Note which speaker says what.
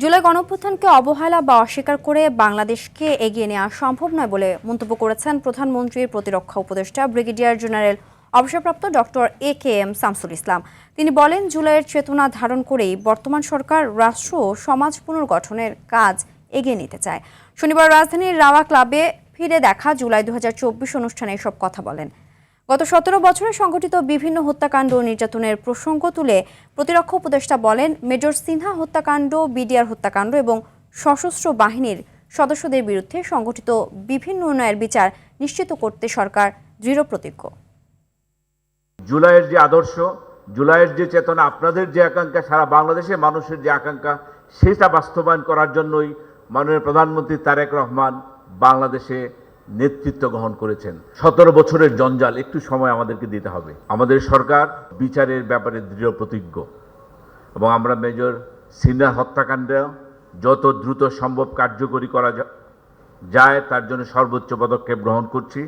Speaker 1: জুলাই গণঅভ্যুত্থানকে অবহেলা বা অস্বীকার করে বাংলাদেশকে এগিয়ে নেওয়া সম্ভব নয় বলে মন্তব্য করেছেন প্রধানমন্ত্রীর প্রতিরক্ষা উপদেষ্টা ব্রিগেডিয়ার জেনারেল অবসরপ্রাপ্ত ডক্টর এ.কে.এম. শামসুল ইসলাম। তিনি বলেন, জুলাইয়ের চেতনা ধারণ করেই বর্তমান সরকার রাষ্ট্র ও সমাজ পুনর্গঠনের কাজ এগিয়ে নিতে চায়। শনিবার রাজধানীর রাওয়া ক্লাবে ফিরে দেখা জুলাই 2024 অনুষ্ঠানে এসব কথা বলেন। গত 17 বছরে সংঘটিত বিভিন্ন হত্যাকাণ্ড ও নির্যাতনের প্রসঙ্গ তুলে প্রতিরক্ষা উপদেষ্টা বলেন, মেজর সিনহা হত্যাকাণ্ড, বিডিআর হত্যাকাণ্ড এবং সশস্ত্র বাহিনীর সদস্যদের বিরুদ্ধে সংঘটিত বিভিন্ন অন্যায়ের বিচার নিশ্চিত করতে সরকার দৃঢ়প্রতিজ্ঞ।
Speaker 2: জুলাইয়ের যে আদর্শ, জুলাইয়ের যে চেতনা, আপনাদের যে আকাঙ্ক্ষা, সারা বাংলাদেশের মানুষের যে আকাঙ্ক্ষা, সেটা বাস্তবায়ন করার জন্যই মাননীয় প্রধানমন্ত্রী তারেক রহমান বাংলাদেশে নেতৃত্ব গ্রহণ করেছেন। 17 বছরের জঞ্জাল একটু সময় আমাদেরকে দিতে হবে। আমাদের সরকার বিচারের ব্যাপারে দৃঢ় প্রতিজ্ঞ এবং আমরা মেজর সিনহা হত্যাকাণ্ড যত দ্রুত সম্ভব কার্যকরী করা যায় তার জন্য সর্বোচ্চ পদক্ষেপ গ্রহণ করছি।